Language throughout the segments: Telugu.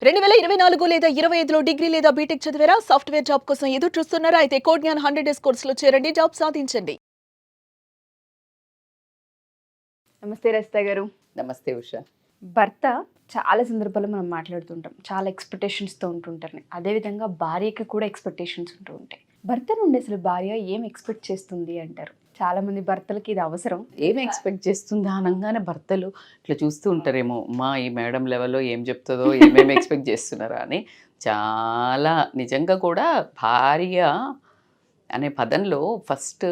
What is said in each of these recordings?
2024 లేదా 25లో డిగ్రీ లేదా బీటెక్ చదివారా? సాఫ్ట్‌వేర్ జాబ్ కోసం ఎదురు చూస్తున్నారా? అయితే కోడ్ జ్ఞాన్ 100 డేస్ కోర్సులో చేరండి. జాబ్ సాధించండి. నమస్తే రజిత గారు. నమస్తే ఉష. భర్త చాలా సందర్భాల్లో మనం మాట్లాడుతుంటాం, చాలా ఎక్స్పెక్టేషన్స్తో ఉంటుంటారు. అదేవిధంగా భార్యకి కూడా ఎక్స్పెక్టేషన్స్ ఉంటూ ఉంటాయి. భర్త నుండి అసలు భార్య ఏం ఎక్స్పెక్ట్ చేస్తుంది అంటారు? చాలా మంది భర్తలకి ఇది అవసరం. ఏం ఎక్స్పెక్ట్ చేస్తుందా అనగానే భర్తలు ఇట్లా చూస్తూ ఉంటారేమో, మా ఈ మేడం లెవెల్లో ఏం చెప్తుందో, ఏమేమి ఎక్స్పెక్ట్ చేస్తున్నారా అని. చాలా నిజంగా కూడా భార్య అనే పదంలో ఫస్ట్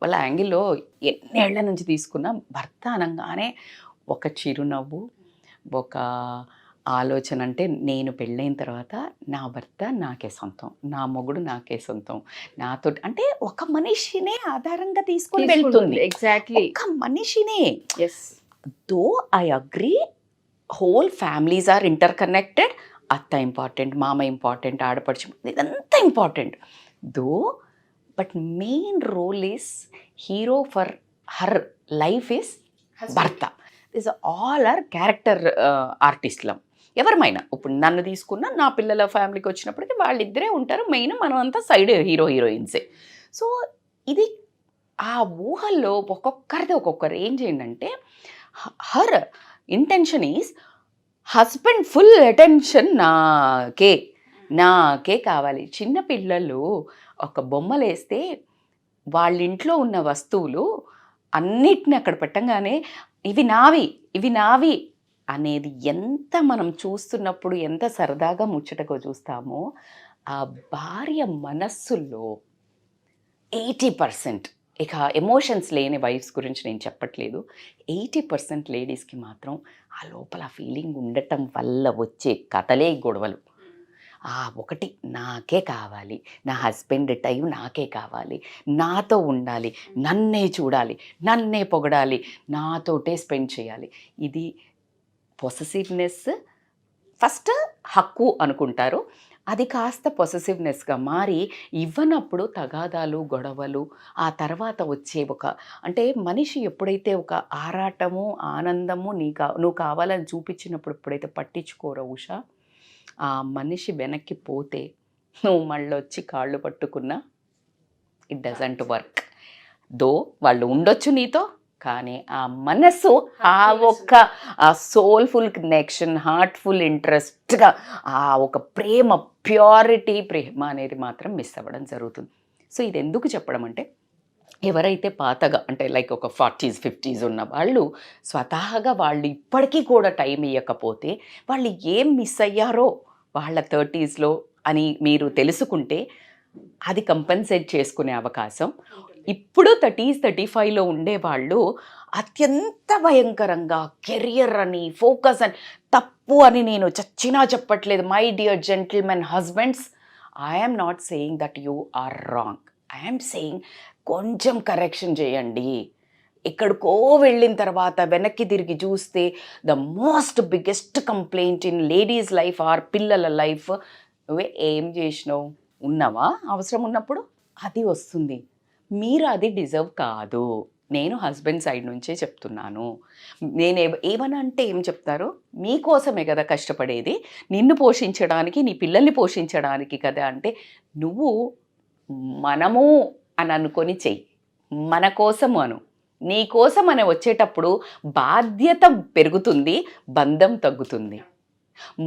వాళ్ళ యాంగిల్లో ఎన్నేళ్ల నుంచి తీసుకున్న భర్త అనగానే ఒక చిరునవ్వు, ఒక ఆలోచన. అంటే నేను పెళ్ళైన తర్వాత నా భర్త నాకే సొంతం, నా మొగుడు నాకే సొంతం, నాతో అంటే ఒక మనిషినే ఆధారంగా తీసుకొని వెళ్తుంది. ఎగ్జాక్ట్లీ, ఒక మనిషినే. Yes. Though I agree, whole families are interconnected. అత్త ఇంపార్టెంట్, మామ ఇంపార్టెంట్, ఆడపడుచు, ఇదంతా important. Though but main role is hero for her life is భర్త. దిస్ ఆల్ ఆర్ క్యారెక్టర్ ఆర్టిస్ట్లం. ఎవరమైనా ఇప్పుడు నన్ను తీసుకున్న నా పిల్లల ఫ్యామిలీకి వచ్చినప్పటికీ వాళ్ళిద్దరే ఉంటారు మెయిన్, మనం అంతా సైడ్ హీరో హీరోయిన్సే. సో ఇది ఆ ఊహల్లో ఒక్కొక్కరిది ఒక్కొక్క రేంజ్. ఏంటంటే her intention is husband full attention నాకే కావాలి. చిన్న పిల్లలు ఒక బొమ్మలు వేస్తే వాళ్ళ ఇంట్లో ఉన్న వస్తువులు అన్నిటిని అక్కడ పెట్టంగానే ఇవి నావి అనేది ఎంత మనం చూస్తున్నప్పుడు ఎంత సరదాగా ముచ్చటగా చూస్తామో, ఆ భార్య మనస్సులో 80%, ఇక ఎమోషన్స్ లేని వైఫ్స్ గురించి నేను చెప్పట్లేదు, 80% లేడీస్కి మాత్రం ఆ లోపల ఫీలింగ్ ఉండటం వల్ల వచ్చే కథలే గొడవలు. ఒకటి నాకే కావాలి, నా హస్బెండ్ టైం నాకే కావాలి, నాతో ఉండాలి, నన్నే చూడాలి, నన్నే పొగడాలి, నాతోటే స్పెండ్ చేయాలి. ఇది పొసెసివ్నెస్. ఫస్ట్ హక్కు అనుకుంటారు, అది కాస్త పొసెసివ్నెస్గా మారి ఇవ్వనప్పుడు తగాదాలు, గొడవలు. ఆ తర్వాత వచ్చే అంటే మనిషి ఎప్పుడైతే ఒక ఆరాటము, ఆనందము నువ్వు కావాలని చూపించినప్పుడు ఎప్పుడైతే పట్టించుకోరో ఉషా, ఆ మనిషి వెనక్కి పోతే నువ్వు మళ్ళీ వచ్చి కాళ్ళు పట్టుకున్నా ఇట్ డజంట్ వర్క్. దో వాళ్ళు ఉండొచ్చు నీతో, కానీ ఆ మనసు, ఆ సోల్ఫుల్ కనెక్షన్, హార్ట్ఫుల్ ఇంట్రెస్ట్గా ఆ ఒక ప్రేమ, ప్యూరిటీ ప్రేమ అనేది మాత్రం మిస్ అవ్వడం జరుగుతుంది. సో ఇది ఎందుకు చెప్పడం అంటే, ఎవరైతే పాతగా అంటే లైక్ ఒక 40s 50s ఉన్న వాళ్ళు స్వతహాగా వాళ్ళు ఇప్పటికీ కూడా టైం ఇవ్వకపోతే వాళ్ళు ఏం మిస్ అయ్యారో వాళ్ళ 30sలో అని మీరు తెలుసుకుంటే అది కంపెన్సేట్ చేసుకునే అవకాశం. ఇప్పుడు 30s 35లో ఉండేవాళ్ళు అత్యంత భయంకరంగా కెరియర్ అని, ఫోకస్ అని, తప్పు అని నేను చచ్చినా చెప్పట్లేదు. My dear gentlemen husbands, I'm not saying that you are wrong. I'm saying కొంచెం కరెక్షన్ చేయండి. ఎక్కడికో వెళ్ళిన తర్వాత వెనక్కి తిరిగి చూస్తే the most biggest complaint in ladies life or పిల్లల లైఫ్, నువ్వే ఏం చేసినావు, ఉన్నావా అవసరం ఉన్నప్పుడు, అది వస్తుంది. మీరు అది డిజర్వ్ కాదు. నేను హస్బెండ్ సైడ్ నుంచే చెప్తున్నాను. నేను ఏమన్నా అంటే ఏం చెప్తారు, మీకోసమే కదా కష్టపడేది, నిన్ను పోషించడానికి, నీ పిల్లల్ని పోషించడానికి కదా. అంటే నువ్వు మనము అని అనుకొని చెయ్యి, మన కోసము అను. నీ కోసం అని వచ్చేటప్పుడు బాధ్యత పెరుగుతుంది, బంధం తగ్గుతుంది.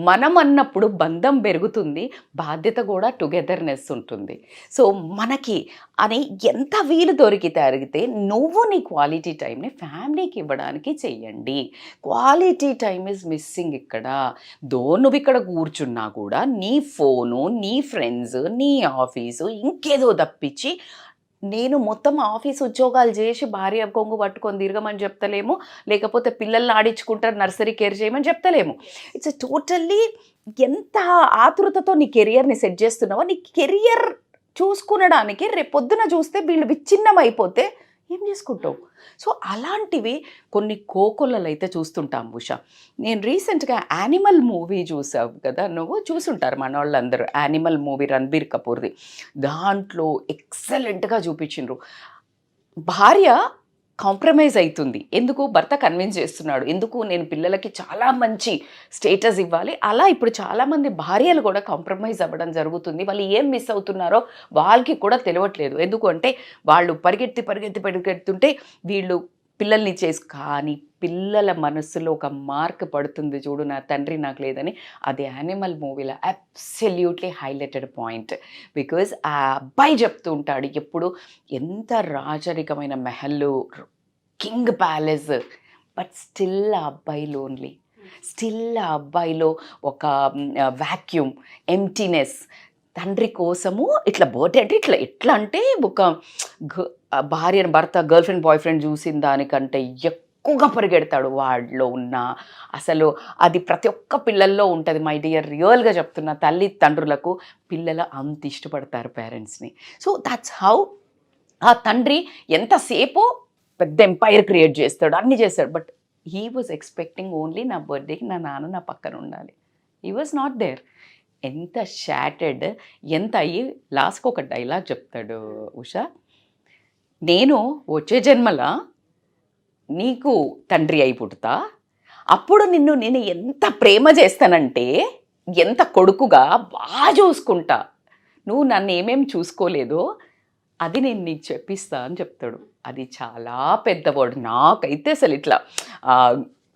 మనం అన్నప్పుడు బంధం పెరుగుతుంది, బాధ్యత కూడా టుగెదర్నెస్ ఉంటుంది. సో మనకి అని ఎంత వీలు దొరికితే నువ్వు నీ క్వాలిటీ టైంని ఫ్యామిలీకి ఇవ్వడానికి చెయ్యండి. క్వాలిటీ టైం ఈజ్ మిస్సింగ్ ఇక్కడ. నువ్వు ఇక్కడ కూర్చున్నా కూడా నీ ఫోను, నీ ఫ్రెండ్స్, నీ ఆఫీసు, ఇంకేదో తప్పించి, నేను మొత్తం ఆఫీస్ ఉద్యోగాలు చేసి భార్య కొంగు పట్టుకొని తిరగమని చెప్తలేము, లేకపోతే పిల్లల్ని ఆడించుకుంటారు నర్సరీ కేర్ చేయమని చెప్తలేము. ఇట్స్ టోటల్లీ ఎంత ఆతృతతో నీ కెరియర్ని సెట్ చేస్తున్నావో, నీ కెరియర్ చూసుకునడానికి రేపొద్దున చూస్తే వీళ్ళు విచ్ఛిన్నం అయిపోతే ఏం చేసుకుంటావు? సో అలాంటివి కొన్ని కోకొల్లలు అయితే చూస్తుంటాం ఉషా. నేను రీసెంట్గా యానిమల్ మూవీ చూసావు కదా, నువ్వు చూసుంటారు మన వాళ్ళందరూ. యానిమల్ మూవీ రణబీర్ కపూర్ది. దాంట్లో ఎక్సలెంట్గా చూపించిండ్రు. భార్య కాంప్రమైజ్ అవుతుంది. ఎందుకు? భర్త కన్విన్స్ చేస్తున్నాడు. ఎందుకు? నేను పిల్లలకి చాలా మంచి స్టేటస్ ఇవ్వాలి. అలా ఇప్పుడు చాలామంది భార్యలు కూడా కాంప్రమైజ్ అవ్వడం జరుగుతుంది. వాళ్ళు ఏం మిస్ అవుతున్నారో వాళ్ళకి కూడా తెలియట్లేదు. ఎందుకు అంటే వాళ్ళు పరిగెత్తుంటే వీళ్ళు పిల్లల్ని కానీ పిల్లల మనస్సులో ఒక మార్క్ పడుతుంది చూడు, నా తండ్రి నాకు లేదని. అది యానిమల్ మూవీలో అబ్సల్యూట్లీ హైలైటెడ్ పాయింట్. బికాజ్ ఆ అబ్బాయి చెప్తూ ఉంటాడు ఎప్పుడు, ఎంత రాజరికమైన మెహల్లు, కింగ్ ప్యాలెస్, బట్ స్టిల్ ఆ అబ్బాయి లోన్లీ, స్టిల్ ఆ అబ్బాయిలో ఒక వాక్యూమ్, ఎంప్టీనెస్. తండ్రి కోసము ఇట్లా బర్త్డే అంటే ఎట్లా అంటే ఒక భార్యను భర్త గర్ల్ ఫ్రెండ్ బాయ్ ఫ్రెండ్ చూసిన దానికంటే ఎక్కువగా పరిగెడతాడు. వాడిలో ఉన్న అసలు అది ప్రతి ఒక్క పిల్లల్లో ఉంటుంది. మై డియర్, రియల్గా చెప్తున్న, తల్లి తండ్రులకు పిల్లలు అంత ఇష్టపడతారు పేరెంట్స్ని. సో దట్స్ హౌ ఆ తండ్రి ఎంతసేపు పెద్ద ఎంపైర్ క్రియేట్ చేస్తాడు, అన్నీ చేస్తాడు. But he was expecting only నా బర్త్డేకి నా నాన్న నా పక్కన ఉండాలి. He was not there. ఎంత షాటెడ్, ఎంత అయ్యి లాస్ట్కి ఒక డైలాగ్ చెప్తాడు ఉషా, నేను వచ్చే జన్మలా నీకు తండ్రి అయి పుడతా, అప్పుడు నేను ఎంత ప్రేమ చేస్తానంటే, ఎంత కొడుకుగా బాగా చూసుకుంటా, నువ్వు నన్ను ఏమేమి చూసుకోలేదో అది నేను నీకు చెప్పిస్తా అని చెప్తాడు. అది చాలా పెద్ద వర్డ్. నాకైతే అసలు ఇట్లా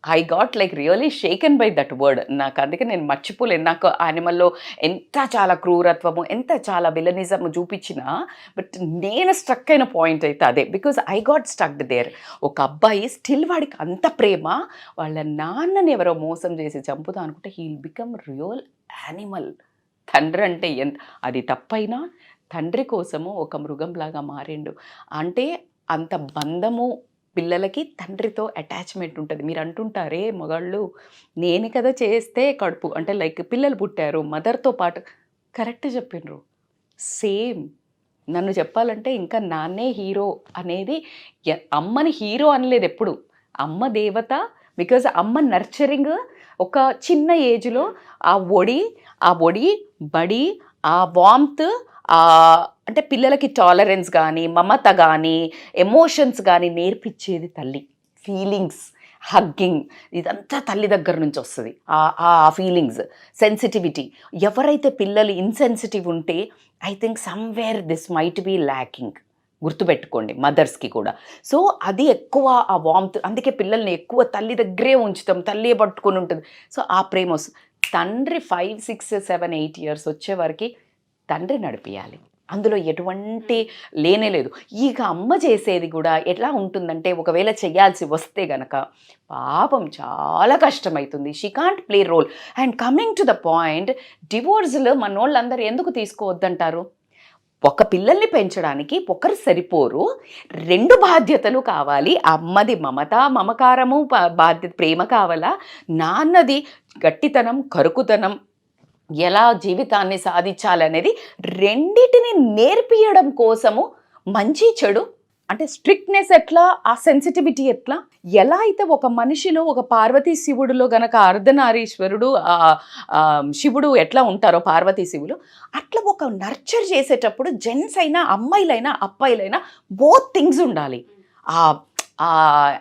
I got like really షేకెన్ by that word. నాకు అందుకే నేను మర్చిపోలేను. నాకు యానిమల్లో ఎంత చాలా క్రూరత్వము, ఎంత చాలా విలనిజం చూపించినా, బట్ నేను స్ట్రక్ అయిన పాయింట్ అయితే అదే. Because I got stucked there. ఒక అబ్బాయి స్టిల్ వాడికి అంత ప్రేమ, వాళ్ళ నాన్నని ఎవరో మోసం చేసి చంపుతా అనుకుంటే he will become real animal. తండ్రి అంటే అది తప్పైనా తండ్రి కోసము ఒక మృగంలాగా మారిండు. అంటే అంత బంధము పిల్లలకి తండ్రితో అటాచ్మెంట్ ఉంటుంది. మీరు అంటుంటారే మగాళ్ళు, నేను కదా చేస్తే కడుపు అంటే లైక్ పిల్లలు పుట్టారు మదర్తో పాటు. కరెక్ట్ చెప్పిండ్రు. సేమ్ నన్ను చెప్పాలంటే ఇంకా నాన్నే హీరో అనేది, అమ్మని హీరో అనలేదు ఎప్పుడు, అమ్మ దేవత. బికాజ్ అమ్మ నర్చరింగ్ ఒక చిన్న ఏజ్లో ఆ ఒడి బడి, ఆ వామ్త్, అంటే పిల్లలకి టాలరెన్స్ కానీ, మమత కానీ, ఎమోషన్స్ కానీ నేర్పించేది తల్లి. ఫీలింగ్స్, హగ్గింగ్, ఇదంతా తల్లి దగ్గర నుంచి వస్తుంది. ఆ ఫీలింగ్స్, సెన్సిటివిటీ. ఎవరైతే పిల్లలు ఇన్సెన్సిటివ్ ఉంటే I think somewhere this might be lacking. గుర్తుపెట్టుకోండి మదర్స్కి కూడా. సో అది ఎక్కువ ఆ వామ్త్, అందుకే పిల్లల్ని ఎక్కువ తల్లి దగ్గరే ఉంచుతాం, తల్లి పట్టుకొని ఉంటుంది. సో ఆ ప్రేమ వస్తుంది. తండ్రి 5, 6, 7, 8 years వచ్చే వరకు తండ్రి నడిపియాలి, అందులో ఎటువంటి లేనే లేదు. ఇక అమ్మ చేసేది కూడా ఎలా ఉంటుందంటే, ఒకవేళ చేయాల్సి వస్తే గనక పాపం చాలా కష్టమవుతుంది. She can't play role. And coming to the point, డివోర్స్లు మనోళ్ళందరూ ఎందుకు తీసుకోవద్దంటారు? ఒక పిల్లల్ని పెంచడానికి ఒకరు సరిపోరు, 2 బాధ్యతలు కావాలి. అమ్మది మమత, మమకారము, బాధ్యత, ప్రేమ కావాలా, నాన్నది గట్టితనం, కరుకుతనం, ఎలా జీవితాన్ని సాధించాలనేది, రెండిటిని నేర్పియడం కోసము మంచి చెడు అంటే స్ట్రిక్ట్నెస్ ఎట్లా, ఆ సెన్సిటివిటీ ఎట్లా, ఎలా అయితే ఒక మనిషిలో ఒక పార్వతీ శివుడిలో గనక అర్ధనారీశ్వరుడు శివుడు ఎట్లా ఉంటారో పార్వతీ శివులు, అట్లా ఒక నర్చర్ చేసేటప్పుడు జెంట్స్ అయినా అమ్మాయిలైనా అబ్బాయిలైనా బోత్ థింగ్స్ ఉండాలి. ఆ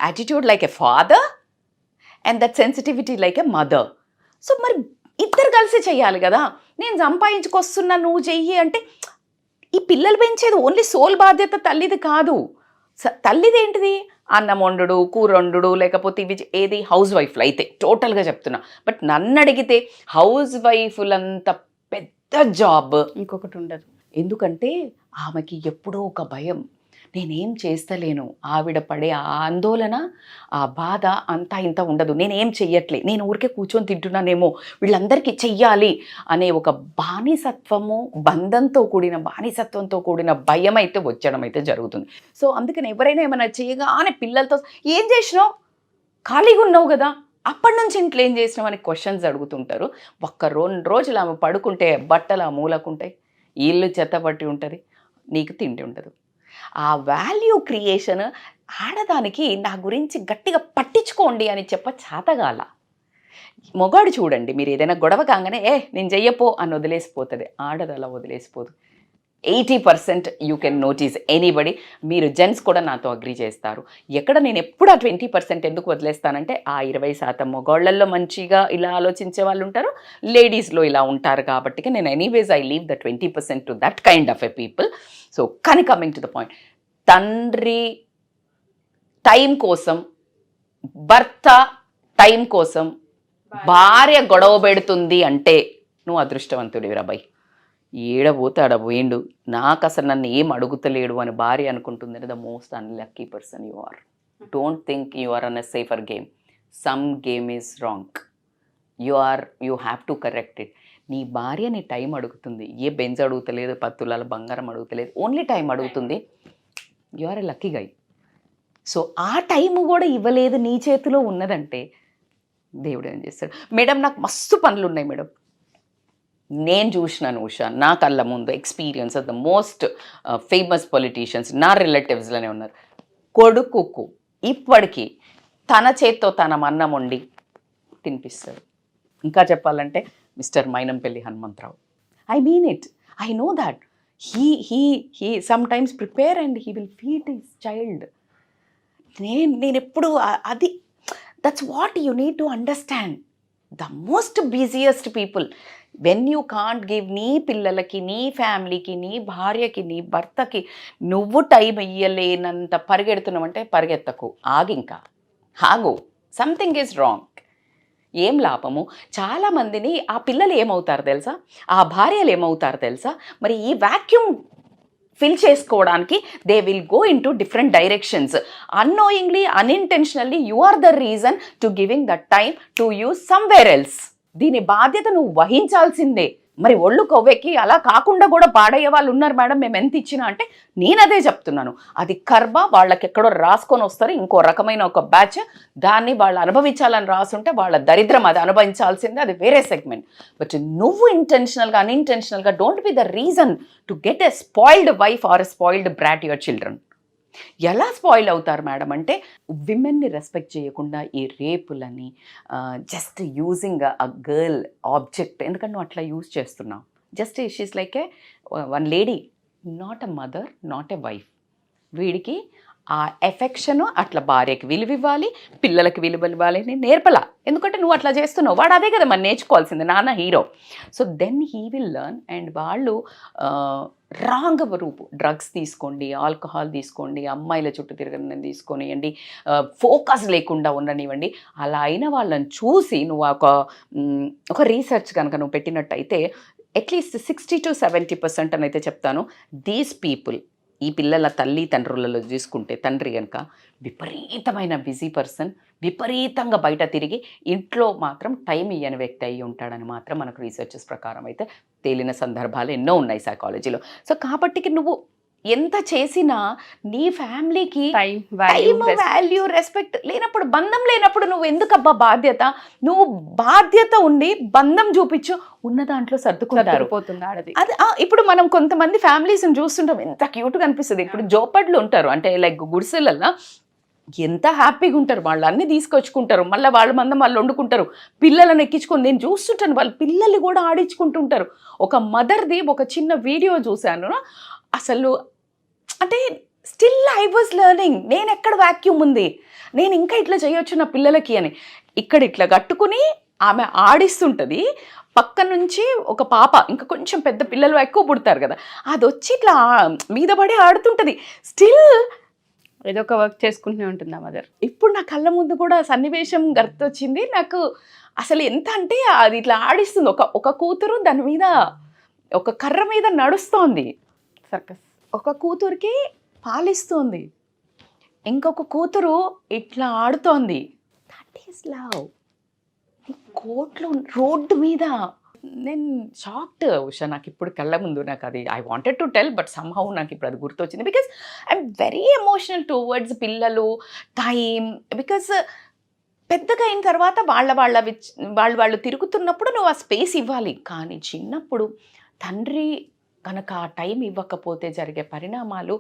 attitude like a father and that sensitivity like a mother. So మరి ఇద్దరు కలిసి చెయ్యాలి కదా. నేను సంపాదించుకొస్తున్నా నువ్వు చెయ్యి అంటే, ఈ పిల్లలు పెంచేది ఓన్లీ సోల్ బాధ్యత తల్లిది కాదు. తల్లిది ఏంటిది? అన్నం వండుడు, కూర వండుడు, లేకపోతే ఇవి ఏది హౌస్ వైఫ్లు అయితే టోటల్గా చెప్తున్నా. బట్ నన్ను అడిగితే హౌస్ వైఫ్లంత పెద్ద జాబ్ ఇంకొకటి ఉండదు. ఎందుకంటే ఆమెకి ఎప్పుడో ఒక భయం, నేనేం చేస్తలేను, ఆవిడ పడే ఆ ఆందోళన, ఆ బాధ అంతా ఇంత ఉండదు. నేనేం చెయ్యట్లే, నేను ఊరికే కూర్చొని తింటున్నానేమో, వీళ్ళందరికీ చెయ్యాలి అనే ఒక బానిసత్వము, బంధంతో కూడిన బానిసత్వంతో కూడిన భయం అయితే వచ్చడం అయితే జరుగుతుంది. సో అందుకని ఎవరైనా ఏమైనా చేయగానే పిల్లలతో ఏం చేసినావు, ఖాళీగా ఉన్నావు కదా, అప్పటి నుంచి ఇంట్లో ఏం చేసినావు అని క్వశ్చన్స్ అడుగుతుంటారు. 1-2 రోజులు ఆమె పడుకుంటే బట్టలు ఆ మూలకుంటాయి, ఇల్లు చెత్తపట్టి ఉంటుంది, నీకు తిండి ఉండదు. ఆ వాల్యూ క్రియేషన్ ఆడదానికి నా గురించి గట్టిగా పట్టించుకోండి అని చేతగాల. మొగాడు చూడండి, మీరు ఏదైనా గొడవ కాగానే నేను చెయ్యపో అని వదిలేసిపోతుంది. ఆడది అలా వదిలేసిపోదు. 80% యూ కెన్ నోటీస్ ఎనీబడి. మీరు జెంట్స్ కూడా నాతో అగ్రీ చేస్తారు. ఎక్కడ నేను ఎప్పుడు ఆ 20% ఎందుకు వదిలేస్తానంటే ఆ 20% మగవాళ్ళల్లో మంచిగా ఇలా ఆలోచించే వాళ్ళు ఉంటారు, లేడీస్లో ఇలా ఉంటారు కాబట్టి నేను anyways I leave the 20% to that kind of a people. So కానీ కమింగ్ టు ద పాయింట్, తండ్రి టైం కోసం, భర్త టైం కోసం భార్య గొడవ పెడుతుంది అంటే నువ్వు అదృష్టవంతుడివి రాబాయ్. ఏడబోతే ఆడబోయిండు, నాకు అసలు నన్ను ఏం అడుగుతలేడు అని భార్య అనుకుంటుంది. The most unlucky person you are. Don't think you are on a safer game. Some game is wrong. You have to correct it. నీ భార్య నీ టైం అడుగుతుంది, ఏ బెంజ్ అడుగుతలేదు, 10 తులాల బంగారం అడుగుతలేదు, ఓన్లీ టైం అడుగుతుంది. You are a lucky guy. So ఆ టైము కూడా ఇవ్వలేదు, నీ చేతిలో ఉన్నదంటే దేవుడు ఏం చేస్తాడు? మేడం నాకు మస్తు పనులు ఉన్నాయి మేడం, నేను చూసినాను ఉషా, నా కళ్ళ ముందు experience of the most famous politicians నా రిలేటివ్స్లోనే ఉన్నారు. కొడుకుకు ఇప్పటికీ తన చేత్తో తన అన్నం వండి తినిపిస్తాడు. ఇంకా చెప్పాలంటే mister Mynampally Hanumantharao. I mean it, I know that he sometimes prepare and he will feed his child. నేను ఎప్పుడు అది, that's what you need to understand. The most busiest people, when you can't give నీ పిల్లలకి, నీ ఫ్యామిలీకి, నీ భార్యకి, నీ భర్తకి నువ్వు టైం ఇయ్యలేనంత పరిగెడుతున్నావంటే పరిగెత్తకు, ఆగింకా ఆగు. Something is wrong. ఏం లాభము? చాలామందిని ఆ పిల్లలు ఏమవుతారు తెలుసా, ఆ భార్యలు ఏమవుతారు తెలుసా, మరి ఈ వాక్యూమ్ ఫిల్ చేసుకోవడానికి they will go into different directions. Annoyingly, unintentionally you are the reason to giving that time to use somewhere else. దీని బాధ్యత నువ్వు వహించాల్సిందే. మరి ఒళ్ళు కొవ్వెక్కి అలా కాకుండా కూడా పాడయ్యే వాళ్ళు ఉన్నారు మేడం, మేము ఎంత ఇచ్చినా అంటే నేను అదే చెప్తున్నాను. అది కర్మ, వాళ్ళకి ఎక్కడో రాసుకొని వస్తారు, ఇంకో రకమైన ఒక బ్యాచ్, దాన్ని వాళ్ళు అనుభవించాలని రాసుంటే వాళ్ళ దరిద్రం, అది అనుభవించాల్సిందే, అది వేరే సెగ్మెంట్. బట్ నువ్వు ఇంటెన్షనల్గా అన్ఇంటెన్షనల్గా don't be the reason to get a spoiled wife or a spoiled brat your children. ఎలా స్పాయిల్ అవుతారు మేడం అంటే, విమెన్ని రెస్పెక్ట్ చేయకుండా ఈ రేపులని, just using a girl object, ఎందుకంటే నువ్వు అట్లా యూజ్ చేస్తున్నావు. Just she's like a one lady, not a mother, not a wife. వీడికి ఆ ఎఫెక్షను అట్లా భార్యకి విలువ ఇవ్వాలి, పిల్లలకి విలువ ఇవ్వాలి అని నేర్పలా. ఎందుకంటే నువ్వు అట్లా చేస్తున్నావు, వాడు అదే కదా మరి నేర్చుకోవాల్సింది, నాన్న hero. So then he will learn. And వాళ్ళు రాంగ్ రూపు, డ్రగ్స్ తీసుకోండి, ఆల్కహాల్ తీసుకోండి, అమ్మాయిల చుట్టూ తిరగని తీసుకొనియండి, ఫోకస్ లేకుండా ఉండనివ్వండి. అలా అయిన వాళ్ళని చూసి నువ్వు ఒక రీసెర్చ్ కనుక నువ్వు పెట్టినట్టయితే అట్లీస్ట్ 60 to 70% అని అయితే చెప్తాను. దీస్ పీపుల్, ఈ పిల్లల తల్లిదండ్రులలో చూసుకుంటే తండ్రి కనుక విపరీతమైన బిజీ పర్సన్, విపరీతంగా బయట తిరిగి ఇంట్లో మాత్రం టైం ఇయ్యని వ్యక్తి అయి ఉంటాడని మాత్రం మనకు రీసెర్చెస్ ప్రకారం అయితే తేలిన సందర్భాలు ఎన్నో ఉన్నాయి సైకాలజీలో. సో కాబట్టి నువ్వు ఎంత చేసినా నీ ఫ్యామిలీకి టైం వాల్యూ రెస్పెక్ట్ లేనప్పుడు, బంధం లేనప్పుడు నువ్వు ఎందుకబ్బా బాధ్యత? నువ్వు బాధ్యత ఉండి బంధం చూపించు, ఉన్న దాంట్లో సర్దుకుంటారు. అది ఇప్పుడు మనం కొంతమంది ఫ్యామిలీస్ని చూస్తుంటాం, ఎంత క్యూట్గా అనిపిస్తుంది. ఇప్పుడు జోపడ్లు ఉంటారు, అంటే లైక్ గుడిసెలల్లో ఎంత హ్యాపీగా ఉంటారు, వాళ్ళు అన్నీ తీసుకొచ్చుకుంటారు, మళ్ళీ వాళ్ళ మందం వాళ్ళు వండుకుంటారు, పిల్లలను ఎక్కించుకొని నేను చూస్తుంటాను, వాళ్ళ పిల్లల్ని కూడా ఆడించుకుంటుంటారు. ఒక మదర్ది ఒక చిన్న వీడియో చూశాను, అసలు అంటే స్టిల్ ఐ వాజ్ లెర్నింగ్. నేను ఎక్కడ వాక్యూమ్ ఉంది, నేను ఇంకా ఇట్లా చేయొచ్చు నా పిల్లలకి అని. ఇక్కడ ఇట్లా కట్టుకుని ఆమె ఆడిస్తుంటుంది, పక్క నుంచి ఒక పాప, ఇంకా కొంచెం పెద్ద పిల్లలు ఎక్కువ పుడతారు కదా, అది వచ్చి ఇట్లా మీద పడి ఆడుతుంటుంది. స్టిల్ ఏదో ఒక వర్క్ చేసుకుంటూనే ఉంటుంది ఆ మదర్. ఇప్పుడు నా కళ్ళ ముందు కూడా సన్నివేశం గుర్తొచ్చింది నాకు. అసలు ఎంత అంటే అది ఇట్లా ఆడిస్తుంది, ఒక కూతురు దాని మీద ఒక కర్ర మీద నడుస్తోంది, సర్కస్. ఒక కూతురికి పాలిస్తోంది, ఇంకొక కూతురు ఇట్లా ఆడుతోంది. That is love. కోట్లు రోడ్డు మీద. నేను షాక్డ్ ఉషా, నాకు ఇప్పుడు కళ్ళ ముందు నాకు అది I wanted to tell, but somehow నాకు ఇప్పుడు అది గుర్తొచ్చింది. Because I'm very emotional towards పిల్లలు, టైం. బికాస్ పెద్దగా అయిన తర్వాత వాళ్ళు తిరుగుతున్నప్పుడు నువ్వు ఆ స్పేస్ ఇవ్వాలి. కానీ చిన్నప్పుడు తండ్రి కనుక ఆ టైం ఇవ్వకపోతే జరిగే పరిణామాలు,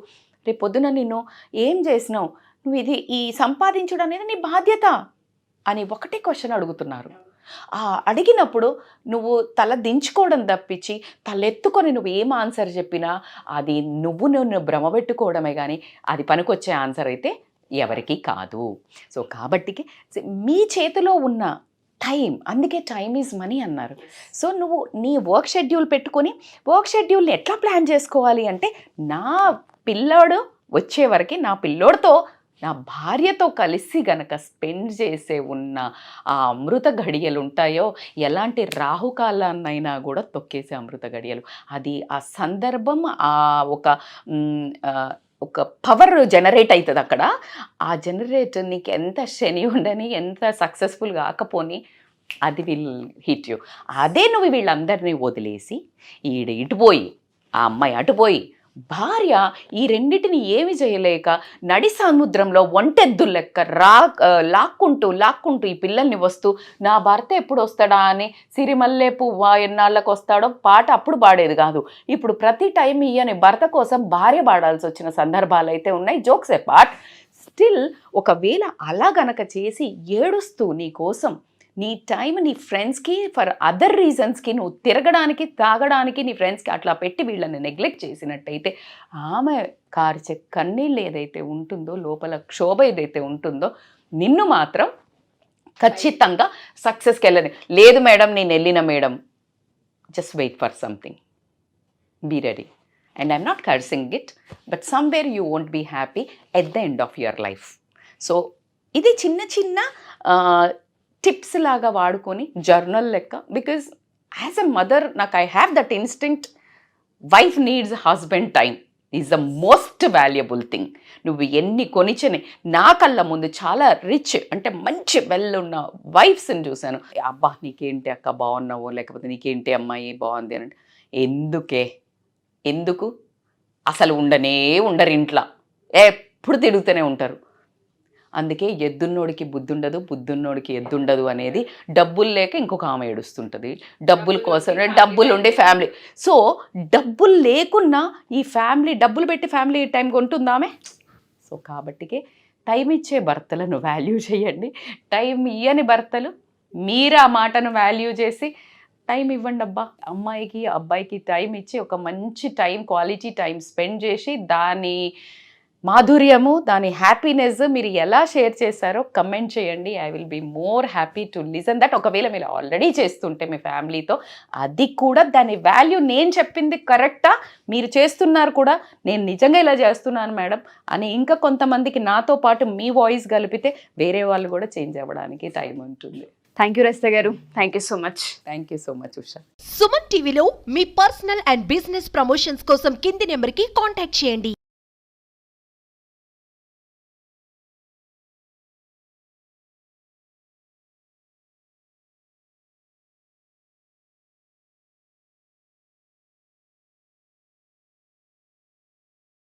రేపు పొద్దున నిన్ను ఏం చేసినావు, నువ్వు ఈ సంపాదించడం అనేది నీ బాధ్యత అని ఒకటే క్వశ్చన్ అడుగుతున్నారు. అడిగినప్పుడు నువ్వు తల దించుకోవడం తప్పించి తలెత్తుకొని నువ్వు ఏం ఆన్సర్ చెప్పినా అది నువ్వు భ్రమపెట్టుకోవడమే కానీ అది పనికొచ్చే ఆన్సర్ అయితే ఎవరికి కాదు. సో కాబట్టికి మీ చేతిలో ఉన్న టైం, అందుకే టైం ఈజ్ మనీ అన్నారు. సో నువ్వు నీ వర్క్ షెడ్యూల్ పెట్టుకొని వర్క్ షెడ్యూల్ని ఎట్లా ప్లాన్ చేసుకోవాలి అంటే, నా పిల్లోడు వచ్చే వరకు నా పిల్లోడితో నా భార్యతో కలిసి గనక స్పెండ్ చేసే ఉన్న ఆ అమృత ఘడియలు ఉంటాయో, ఎలాంటి రాహుకాలాన్నైనా కూడా తొక్కేసే అమృత ఘడియలు. అది ఆ సందర్భం, ఆ ఒక పవర్ జనరేట్ అవుతుంది అక్కడ. ఆ జనరేట్ నీకు ఎంత శని ఉండని, ఎంత సక్సెస్ఫుల్ కాకపోని, అది విల్ హిట్ యూ. అదే నువ్వు వీళ్ళందరినీ వదిలేసి ఇటుపోయి, ఆ అమ్మాయి అటుపోయి, భార్య ఈ రెండిటిని ఏమి చేయలేక నడి సముద్రంలో ఒంటెద్దు లెక్క లాక్కుంటూ ఈ పిల్లల్ని వస్తూ, నా భర్త ఎప్పుడు వస్తాడా అని సిరిమల్లె పువ్వా ఎన్నాళ్ళకు వస్తాడో పాట అప్పుడు పాడేది కాదు. ఇప్పుడు ప్రతి టైం ఇయ్యని భర్త కోసం భార్య పాడాల్సి వచ్చిన సందర్భాలు అయితే ఉన్నాయి. జోక్స్ ఏ పార్ట్. స్టిల్ ఒకవేళ అలా గనక చేసి ఏడుస్తూ నీ కోసం నీ టైం నీ ఫ్రెండ్స్కి ఫర్ అదర్ రీజన్స్కి నువ్వు తిరగడానికి, తాగడానికి నీ ఫ్రెండ్స్కి అట్లా పెట్టి వీళ్ళని నెగ్లెక్ట్ చేసినట్టయితే, ఆమె కార్చే కన్నీళ్ళు ఏదైతే ఉంటుందో, లోపల క్షోభ ఏదైతే ఉంటుందో, నిన్ను మాత్రం ఖచ్చితంగా సక్సెస్కి వెళ్ళని లేదు. మేడం నేను వెళ్ళిన madam, just wait for something, be ready. And I'm not cursing it, but somewhere you won't be happy at the end of your life. So ఇది చిన్న చిన్న టిప్స్ లాగా వాడుకొని జర్నల్ లెక్క. బికాజ్ యాజ్ అ మదర్ నాకు I have that instinct, wife needs husband time is the most valuable thing. నువ్వు ఎన్ని కొనిచని, నా కళ్ళ ముందు చాలా రిచ్ అంటే మంచి వెల్ ఉన్న వైఫ్స్ని చూశాను. అబ్బా నీకేంటి అక్క బాగున్నావో, లేకపోతే నీకేంటి అమ్మాయి బాగుంది అని. ఎందుకు అసలు ఉండరు ఇంట్లో, ఎప్పుడు తిరుగుతూనే ఉంటారు. అందుకే ఎద్దున్నోడికి బుద్ధుండదు, బుద్ధున్నోడికి ఎద్దుండదు అనేది. డబ్బులు లేక ఇంకొక ఆమె ఏడుస్తుంటుంది, డబ్బుల కోసం. డబ్బులు ఉండే ఫ్యామిలీ. సో డబ్బులు లేకున్నా ఈ ఫ్యామిలీ, డబ్బులు పెట్టి ఫ్యామిలీ టైం కొంటుందామే. సో కాబట్టికే టైం ఇచ్చే భర్తలను వాల్యూ చేయండి. టైం ఇయ్యని భర్తలు మీరు ఆ మాటను వాల్యూ చేసి టైం ఇవ్వండి. అమ్మాయికి అబ్బాయికి టైం ఇచ్చి ఒక మంచి టైం, క్వాలిటీ టైం స్పెండ్ చేసి దాని మాధుర్యము, దాని హ్యాపీనెస్ మీరు ఎలా షేర్ చేశారో కమెంట్ చేయండి. I will be more happy to listen that. ఒకవేళ మీరు ఆల్రెడీ చేస్తుంటే మీ ఫ్యామిలీతో, అది కూడా దాని వాల్యూ, నేను చెప్పింది కరెక్టా, మీరు చేస్తున్నారు కూడా, నేను నిజంగా ఇలా చేస్తున్నాను మేడం అని ఇంకా కొంతమందికి నాతో పాటు మీ వాయిస్ కలిపితే వేరే వాళ్ళు కూడా చేంజ్ అవ్వడానికి టైం ఉంటుంది. థ్యాంక్ యూ రజిత గారు, thank you so much. Thank you so much Usha. Suman టీవీలో మీ పర్సనల్ అండ్ బిజినెస్ ప్రమోషన్స్ కోసం కింది నెంబర్కి కాంటాక్ట్ చేయండి.